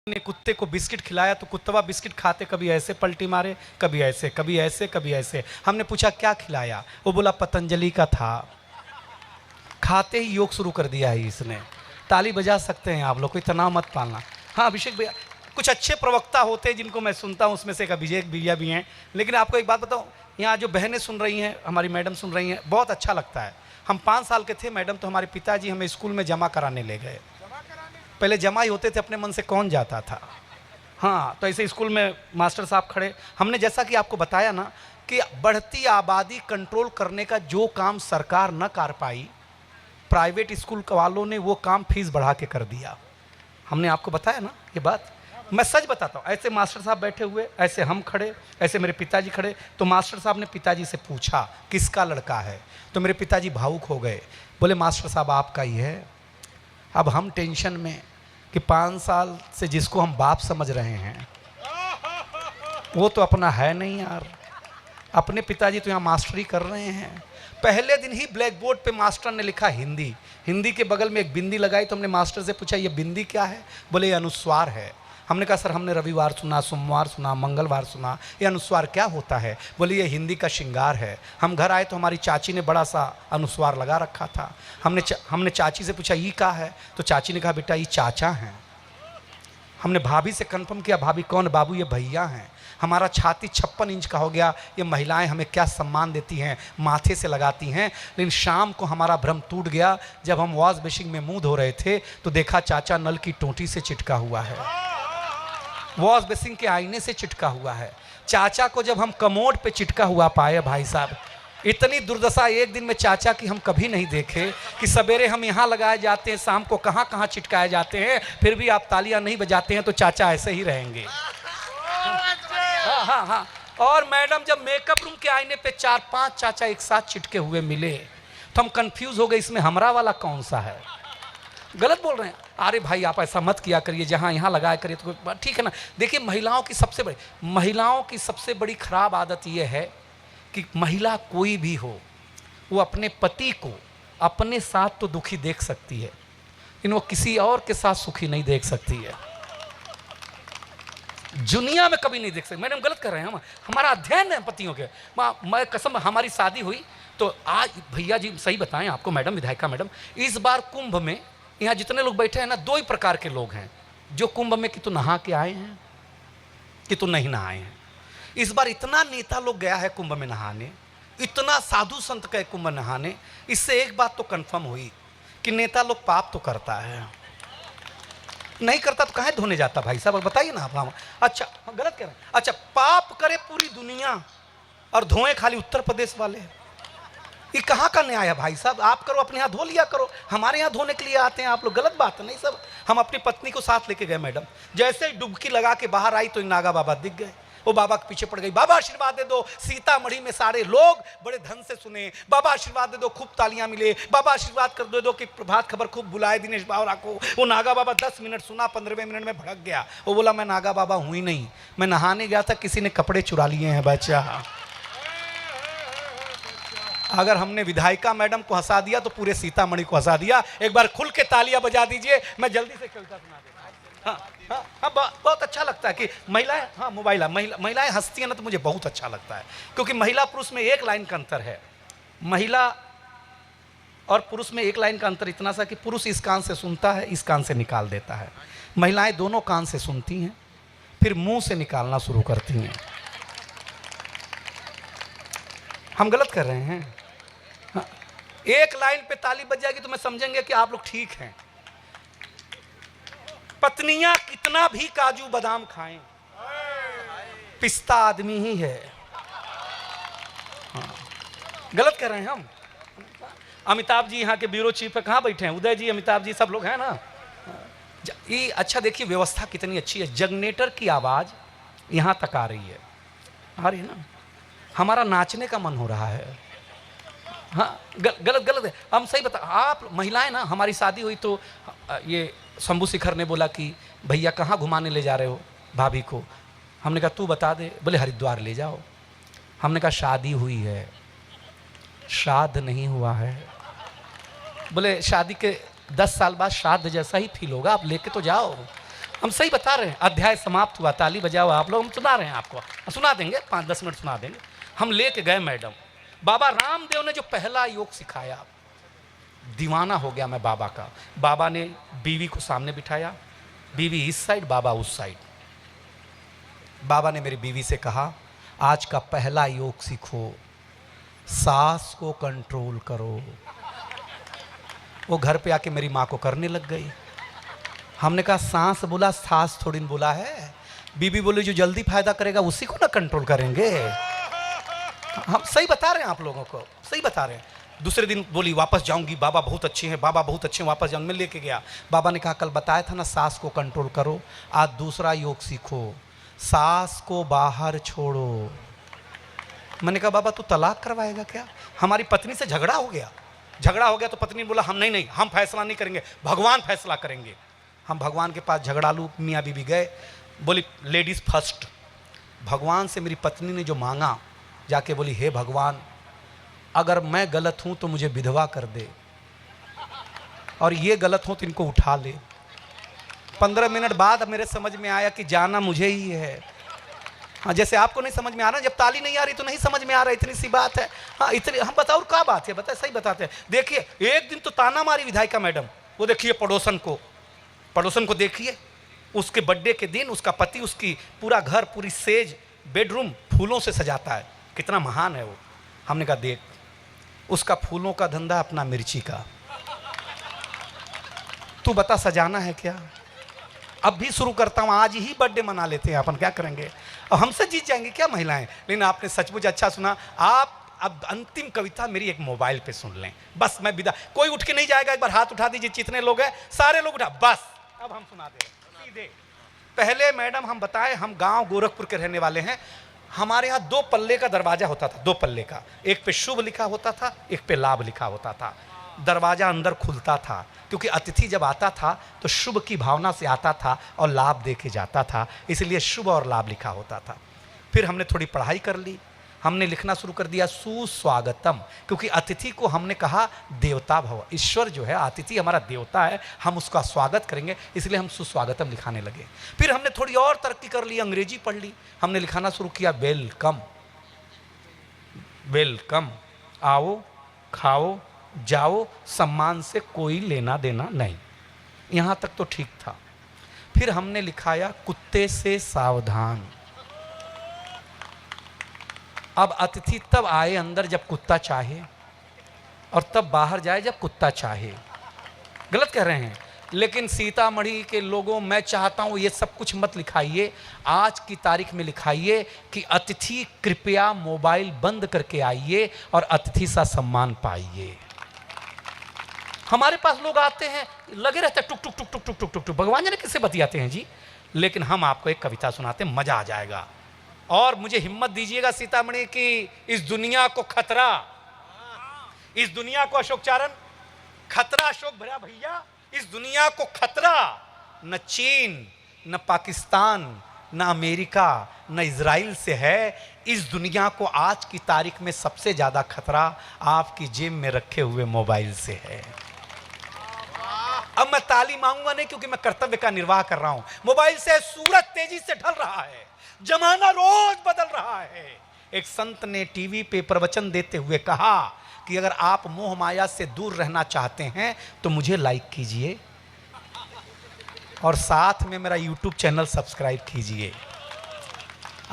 ने कुत्ते को बिस्किट खिलाया तो कुत्तवा बिस्किट खाते कभी ऐसे पलटी मारे, कभी ऐसे, कभी ऐसे, कभी ऐसे। हमने पूछा क्या खिलाया, वो बोला पतंजलि का था। खाते ही योग शुरू कर दिया है इसने। ताली बजा सकते हैं आप लोग, कोई तनाव मत पालना। हाँ अभिषेक भैया, कुछ अच्छे प्रवक्ता होते हैं जिनको मैं सुनता हूँ, उसमें से एक अभिषेक भैया भी हैं। लेकिन आपको एक बात बताऊँ, यहाँ जो बहनें सुन रही हैं, हमारी मैडम सुन रही हैं, बहुत अच्छा लगता है। हम 5 साल के थे मैडम, तो हमारे पिताजी हमें स्कूल में जमा कराने ले गए। पहले जमा ही होते थे, अपने मन से कौन जाता था। हाँ, तो ऐसे स्कूल में मास्टर साहब खड़े, हमने जैसा कि आपको बताया ना कि बढ़ती आबादी कंट्रोल करने का जो काम सरकार न कर पाई, प्राइवेट स्कूल वालों ने वो काम फीस बढ़ा के कर दिया। हमने आपको बताया ना ये बात, मैं सच बताता हूँ। ऐसे मास्टर साहब बैठे हुए, ऐसे हम खड़े, ऐसे मेरे पिताजी खड़े, तो मास्टर साहब ने पिताजी से पूछा किसका लड़का है, तो मेरे पिताजी भावुक हो गए, बोले मास्टर साहब आपका ही है। अब हम टेंशन में कि 5 साल से जिसको हम बाप समझ रहे हैं वो तो अपना है नहीं यार। अपने पिताजी तो यहाँ मास्टरी कर रहे हैं। पहले दिन ही ब्लैक बोर्ड पे मास्टर ने लिखा हिंदी, हिंदी के बगल में एक बिंदी लगाई। तो हमने मास्टर से पूछा ये बिंदी क्या है, बोले ये अनुस्वार है। हमने कहा सर हमने रविवार सुना, सोमवार सुना, मंगलवार सुना, ये अनुस्वार क्या होता है, बोले ये हिंदी का श्रृंगार है। हम घर आए तो हमारी चाची ने बड़ा सा अनुस्वार लगा रखा था। हमने चाची से पूछा ये क्या है, तो चाची ने कहा बेटा ये चाचा हैं। हमने भाभी से कंफर्म किया, भाभी कौन, बाबू ये भैया हैं। हमारा छाती 56 इंच का हो गया। ये महिलाएं हमें क्या सम्मान देती हैं, माथे से लगाती हैं। लेकिन शाम को हमारा भ्रम टूट गया, जब हम वॉश बेसिन में मुंह धो रहे थे तो देखा चाचा नल की टोंटी से चिटका हुआ है, वॉश बेसिन के आईने से चिटका हुआ है। चाचा को जब हम कमोड पे चिटका हुआ पाए, भाई साहब इतनी दुर्दशा एक दिन में चाचा की हम कभी नहीं देखे कि सवेरे हम यहाँ लगाए जाते हैं, शाम को कहाँ कहाँ चिटकाए जाते हैं, फिर भी आप तालियां नहीं बजाते हैं तो चाचा ऐसे ही रहेंगे। हाँ हाँ हाँ। और मैडम जब मेकअप रूम के आईने पे 4-5 चाचा एक साथ चिटके हुए मिले तो हम कंफ्यूज हो गए, इसमें हमरा वाला कौन सा है। गलत बोल रहे हैं, अरे भाई आप ऐसा मत किया करिए, जहाँ यहाँ लगाया करिए तो ठीक है ना। देखिए महिलाओं की सबसे बड़ी खराब आदत यह है कि महिला कोई भी हो वो अपने पति को अपने साथ तो दुखी देख सकती है, लेकिन वो किसी और के साथ सुखी नहीं देख सकती है, दुनिया में कभी नहीं देख सकती। मैडम गलत कर रहे हैं हम, हमारा अध्ययन है पतियों के। मैं कसम, हमारी शादी हुई तो आज भैया जी सही बताएं आपको, मैडम विधायिका मैडम, इस बार कुंभ में यहाँ जितने लोग बैठे हैं ना, 2 ही प्रकार के लोग हैं जो कुंभ में कि तो नहा के आए हैं कि तो नहीं नहाए हैं। इस बार इतना नेता लोग गया है कुंभ में नहाने, इतना साधु संत गए कुंभ नहाने। इससे एक बात तो कंफर्म हुई कि नेता लोग पाप तो करता है, नहीं करता तो कहाँ धोने जाता भाई साहब, बताइए ना आप। अच्छा गलत कह रहे हैं। अच्छा पाप करे पूरी दुनिया और धोए खाली उत्तर प्रदेश वाले, ये कहाँ का न्याय है भाई साहब। आप करो अपने यहाँ धो लिया करो, हमारे यहाँ धोने के लिए आते हैं आप लोग, गलत बात है। नहीं सब, हम अपनी पत्नी को साथ लेके गए मैडम, जैसे ही डुबकी लगा के बाहर आई तो नागा बाबा दिख गए। वो बाबा के पीछे पड़ गई, बाबा आशीर्वाद दे दो। सीतामढ़ी में सारे लोग बड़े धन से सुने, बाबा आशीर्वाद दे दो, खूब तालियां मिले, बाबा आशीर्वाद कर दे दो कि प्रभात खबर खूब बुलाए दिनेश बावरा को। वो नागा बाबा 10 मिनट सुना, 15वें मिनट में भड़क गया। वो बोला मैं नागा बाबा हूं ही नहीं, मैं नहाने गया था, किसी ने कपड़े चुरा लिए हैं बच्चा। अगर हमने विधायिका मैडम को हंसा दिया तो पूरे सीतामढ़ी को हंसा दिया। एक बार खुल के तालियां बजा दीजिए, मैं जल्दी से कविता सुना देता हूं। हाँ हाँ, बहुत अच्छा लगता है कि महिलाएं, हाँ महिलाएं हंसती हैं ना तो मुझे बहुत अच्छा लगता है, क्योंकि महिला पुरुष में एक लाइन का अंतर है। महिला और पुरुष में एक लाइन का अंतर इतना सा कि पुरुष इस कान से सुनता है, इस कान से निकाल देता है। महिलाएं दोनों कान से सुनती हैं, फिर मुंह से निकालना शुरू करती हैं। हम गलत कर रहे हैं। हाँ, एक लाइन पे ताली बज जाएगी तो मैं समझेंगे कि आप लोग ठीक हैं। पत्नियां कितना भी काजू बादाम खाएं, पिस्ता आदमी ही है। हाँ, गलत कर रहे हैं हम। अमिताभ जी यहाँ के ब्यूरो चीफ है, कहाँ बैठे हैं, उदय जी, अमिताभ जी, सब लोग हैं ना। ये अच्छा देखिए व्यवस्था कितनी अच्छी है, जनरेटर की आवाज यहाँ तक आ रही है, आ रही है ना। हमारा नाचने का मन हो रहा है। हाँ गलत है, हम सही बता। आप महिलाएं ना, हमारी शादी हुई तो ये शंभू शिखर ने बोला कि भैया कहाँ घुमाने ले जा रहे हो भाभी को। हमने कहा तू बता दे, बोले हरिद्वार ले जाओ। हमने कहा शादी हुई है, श्राद्ध नहीं हुआ है। बोले शादी के 10 साल बाद श्राद्ध जैसा ही फील होगा, आप लेके तो जाओ। हम सही बता रहे हैं। अध्याय समाप्त हुआ, ताली बजाओ आप लोग, हम सुना रहे हैं आपको, सुना देंगे 5-10 मिनट सुना देंगे। हम लेके गए मैडम, बाबा रामदेव ने जो पहला योग सिखाया, दीवाना हो गया मैं बाबा का। बाबा ने बीवी को सामने बिठाया, बीवी इस साइड, बाबा उस साइड। बाबा ने मेरी बीवी से कहा, आज का पहला योग सीखो, सांस को कंट्रोल करो। वो घर पे आके मेरी माँ को करने लग गई। हमने कहा सांस बोला, सांस थोड़ी न बोला है। बीबी बोली जो जल्दी फायदा करेगा उसी को ना कंट्रोल करेंगे। हम सही बता रहे हैं आप लोगों को, सही बता रहे हैं। दूसरे दिन बोली वापस जाऊंगी, बाबा बहुत अच्छे हैं, बाबा बहुत अच्छे हैं, वापस जाऊंगी। मैं लेके गया। बाबा ने कहा कल बताया था ना सांस को कंट्रोल करो, आज दूसरा योग सीखो, सांस को बाहर छोड़ो। मैंने कहा बाबा तू तलाक करवाएगा क्या? हमारी पत्नी से झगड़ा हो गया। झगड़ा हो गया तो पत्नी बोला हम नहीं, हम फैसला नहीं करेंगे, भगवान फैसला करेंगे। हम भगवान के पास झगड़ालू मियाँ बीबी गए। बोली लेडीज़ फर्स्ट। भगवान से मेरी पत्नी ने जो मांगा, जाके बोली हे भगवान, अगर मैं गलत हूँ तो मुझे विधवा कर दे, और ये गलत हो तो इनको उठा ले। 15 मिनट बाद मेरे समझ में आया कि जाना मुझे ही है। हाँ, जैसे आपको नहीं समझ में आ रहा, जब ताली नहीं आ रही तो नहीं समझ में आ रहा, इतनी सी बात है। हाँ इतनी, हम बताओ क्या बात है, बताए सही बताते हैं। देखिए एक दिन तो ताना मारी विधायिका मैडम, वो देखिए पड़ोसन को देखिए, उसके बर्थडे के दिन उसका पति उसकी पूरा घर, पूरी सेज, बेडरूम फूलों से सजाता है, कितना महान है वो। हमने कहा देख, उसका फूलों का धंधा, अपना मिर्ची का, तू बता सजाना है क्या? अब भी शुरू करता हूँ, आज ही बर्थडे मना लेते हैं अपन, क्या करेंगे, और हमसे जीत जाएंगे क्या महिलाएं। लेकिन आपने सचमुच अच्छा सुना। आप अब अंतिम कविता मेरी एक मोबाइल पे सुन लें, बस मैं विदा, कोई उठ के नहीं जाएगा। एक बार हाथ उठा दीजिए, जितने लोग हैं सारे लोग उठा, बस अब हम सुना दे सीधे। पहले मैडम हम बताएं, हम गांव गोरखपुर के रहने वाले हैं। हमारे यहाँ 2 पल्ले का दरवाजा होता था, 2 पल्ले का, एक पे शुभ लिखा होता था, एक पे लाभ लिखा होता था। दरवाजा अंदर खुलता था, क्योंकि अतिथि जब आता था तो शुभ की भावना से आता था और लाभ दे के जाता था, इसलिए शुभ और लाभ लिखा होता था। फिर हमने थोड़ी पढ़ाई कर ली, हमने लिखना शुरू कर दिया सुस्वागतम, क्योंकि अतिथि को हमने कहा देवता भव, ईश्वर जो है, अतिथि हमारा देवता है, हम उसका स्वागत करेंगे, इसलिए हम सुस्वागतम लिखाने लगे। फिर हमने थोड़ी और तरक्की कर ली, अंग्रेजी पढ़ ली, हमने लिखाना शुरू किया वेलकम, वेलकम, आओ खाओ जाओ, सम्मान से कोई लेना देना नहीं। यहाँ तक तो ठीक था। फिर हमने लिखाया कुत्ते से सावधान। अब अतिथि तब आए अंदर जब कुत्ता चाहे, और तब बाहर जाए जब कुत्ता चाहे। गलत कह रहे हैं, लेकिन सीतामढ़ी के लोगों, मैं चाहता हूं ये सब कुछ मत लिखाइए, आज की तारीख में लिखाइए कि अतिथि कृपया मोबाइल बंद करके आइए और अतिथि सा सम्मान पाइए। हमारे पास लोग आते हैं, लगे रहते हैं टुक टुक टुक टुक टुक टुक टुक टुक, भगवान जाने किससे बतियाते हैं जी। लेकिन हम आपको एक कविता सुनाते हैं, मजा आ जाएगा। और मुझे हिम्मत दीजिएगा सीतामढ़ी की, इस दुनिया को खतरा, इस दुनिया को अशोक चारण, खतरा अशोक भरा भैया, इस दुनिया को खतरा न चीन, न पाकिस्तान, न अमेरिका, न इजराइल से है। इस दुनिया को आज की तारीख में सबसे ज्यादा खतरा आपकी जेब में रखे हुए मोबाइल से है। अब मैं ताली मांगूंगा नहीं, क्योंकि मैं कर्तव्य का निर्वाह कर रहा हूं। मोबाइल से सूरज तेजी से ढल रहा है, जमाना रोज बदल रहा है। एक संत ने टीवी पे प्रवचन देते हुए कहा कि अगर आप मोह माया से दूर रहना चाहते हैं तो मुझे लाइक कीजिए और साथ में मेरा YouTube चैनल सब्सक्राइब कीजिए।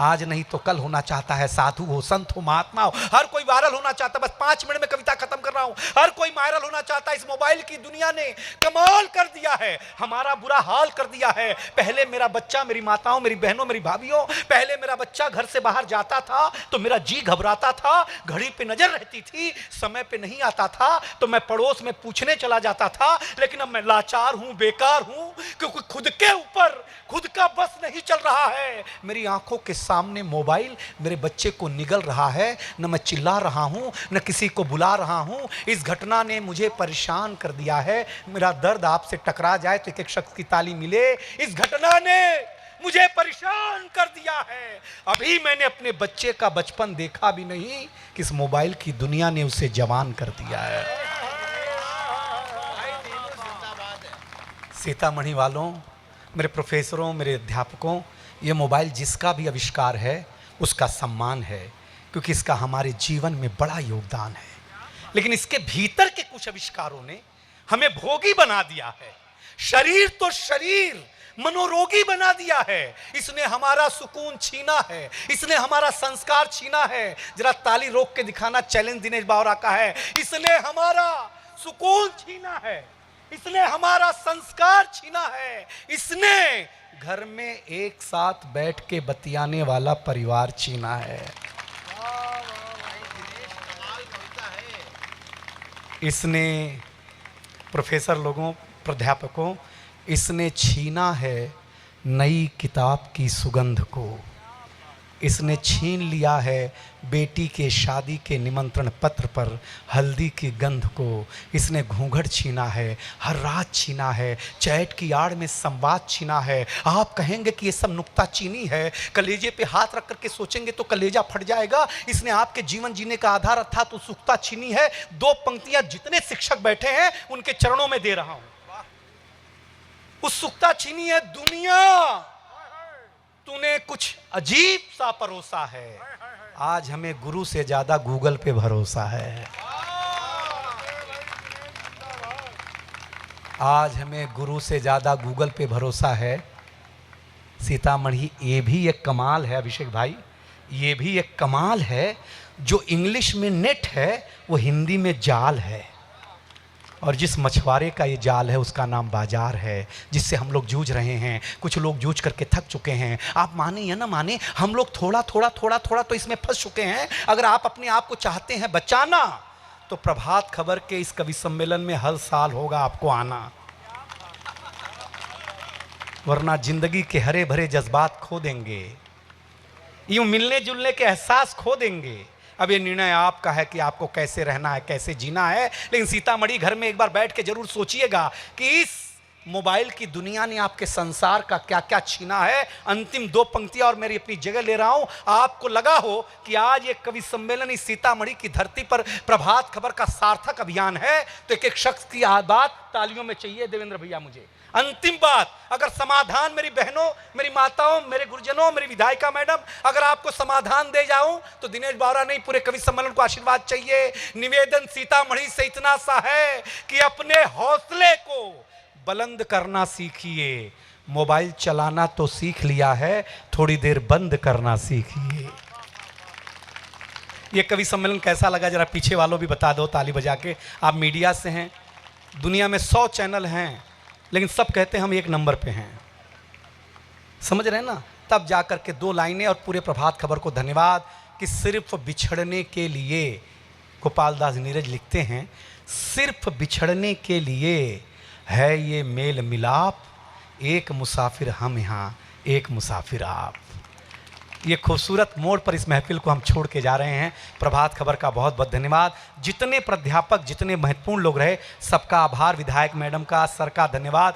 आज नहीं तो कल होना चाहता है, साधु हो, संत हो, महात्मा हो, हर कोई वायरल होना चाहता है। बस 5 मिनट में कविता खत्म कर रहा हूं। हर कोई वायरल होना चाहता है। इस मोबाइल की दुनिया ने कमाल कर दिया है, हमारा बुरा हाल कर दिया है। पहले मेरा बच्चा, मेरी माताओं, मेरी बहनों, मेरी भाभीओं, पहले मेरा बच्चा घर से बाहर जाता था तो मेरा जी घबराता था, घड़ी पे नजर रहती थी, समय पे नहीं आता था तो मैं पड़ोस में पूछने चला जाता था। लेकिन अब मैं लाचार हूं, बेकार हूं, क्योंकि खुद के ऊपर खुद का बस नहीं चल रहा है। मेरी आंखों के सामने मोबाइल मेरे बच्चे को निगल रहा है, न मैं चिल्ला रहा हूं, न किसी को बुला रहा हूं। इस घटना ने मुझे परेशान कर दिया है। मेरा दर्द आपसे टकरा जाए तो एक शख्स की ताली मिले। इस घटना ने मुझे परेशान कर दिया है। अभी मैंने अपने बच्चे का बचपन देखा भी नहीं कि इस मोबाइल की दुनिया ने उसे जवान कर दिया है। सीतामढ़ी वालों, मेरे प्रोफेसरों, मेरे अध्यापकों, ये मोबाइल जिसका भी आविष्कार है उसका सम्मान है, क्योंकि इसका हमारे जीवन में बड़ा योगदान है। लेकिन इसके भीतर के कुछ आविष्कारों ने हमें भोगी बना दिया है। शरीर तो शरीर मनोरोगी बना दिया है। इसने हमारा सुकून छीना है, इसने हमारा संस्कार छीना है। जरा ताली रोक के दिखाना चैलेंज दिनेश बावरा का है। इसने हमारा सुकून छीना है, इसने हमारा संस्कार छीना है, इसने घर में एक साथ बैठ के बतियाने वाला परिवार छीना है। इसने प्रोफेसर लोगों, प्राध्यापकों, इसने छीना है नई किताब की सुगंध को। इसने छीन लिया है बेटी के शादी के निमंत्रण पत्र पर हल्दी की गंध को। इसने घूंघट छीना है, हर रात छीना है, चैट की आड़ में संवाद छीना है। आप कहेंगे कि ये सब नुक्ताचीनी है, कलेजे पे हाथ रख करके सोचेंगे तो कलेजा फट जाएगा। इसने आपके जीवन जीने का आधार अर्थात उत्सुकता छीनी है। 2 पंक्तियां जितने शिक्षक बैठे हैं उनके चरणों में दे रहा हूं। उत्सुकता छीनी है। दुनिया तूने कुछ अजीब सा परोसा है। आज हमें गुरु से ज्यादा गूगल पे भरोसा है। आज हमें गुरु से ज्यादा गूगल पे भरोसा है। सीतामढ़ी, ये भी एक कमाल है अभिषेक भाई, ये भी एक कमाल है। जो इंग्लिश में नेट है वो हिंदी में जाल है। और जिस मछुआरे का ये जाल है उसका नाम बाजार है, जिससे हम लोग जूझ रहे हैं। कुछ लोग जूझ करके थक चुके हैं। आप माने या ना माने, हम लोग थोड़ा थोड़ा तो इसमें फंस चुके हैं। अगर आप अपने आप को चाहते हैं बचाना तो प्रभात खबर के इस कवि सम्मेलन में हर साल होगा आपको आना, वरना जिंदगी के हरे भरे जज्बात खो देंगे, यूं मिलने जुलने के एहसास खो देंगे। अब ये निर्णय आपका है कि आपको कैसे रहना है, कैसे जीना है। लेकिन सीतामढ़ी घर में एक बार बैठ के जरूर सोचिएगा कि इस मोबाइल की दुनिया ने आपके संसार का क्या क्या छीना है। अंतिम 2 पंक्तियां और मेरी अपनी जगह ले रहा हूं। आपको लगा हो कि आज ये कवि सम्मेलन इस सीतामढ़ी की धरती पर प्रभात खबर का सार्थक अभियान है, तो एक शख्स की बात तालियों में चाहिए देवेंद्र भैया मुझे। अंतिम बात, अगर समाधान मेरी बहनों, मेरी माताओं, मेरे गुरुजनों, मेरी विधायिका मैडम, अगर आपको समाधान दे जाऊं तो दिनेश बावरा नहीं, पूरे कवि सम्मेलन को आशीर्वाद चाहिए। निवेदन सीतामढ़ी से इतना सा है कि अपने हौसले को बुलंद करना सीखिए। मोबाइल चलाना तो सीख लिया है, थोड़ी देर बंद करना सीखिए। ये कवि सम्मेलन कैसा लगा जरा पीछे वालों भी बता दो ताली बजा के। आप मीडिया से हैं, दुनिया में 100 चैनल हैं, लेकिन सब कहते हैं हम 1 नंबर पे हैं। समझ रहे हैं ना? तब जाकर के 2 लाइनें और पूरे प्रभात खबर को धन्यवाद कि सिर्फ बिछड़ने के लिए, गोपाल दास नीरज लिखते हैं, सिर्फ बिछड़ने के लिए है ये मेल मिलाप, एक मुसाफिर हम यहाँ, एक मुसाफिर आप। ये खूबसूरत मोड़ पर इस महफिल को हम छोड़ के जा रहे हैं। प्रभात खबर का बहुत बहुत धन्यवाद। जितने प्राध्यापक, जितने महत्वपूर्ण लोग रहे, सबका आभार। विधायक मैडम का, सर का धन्यवाद।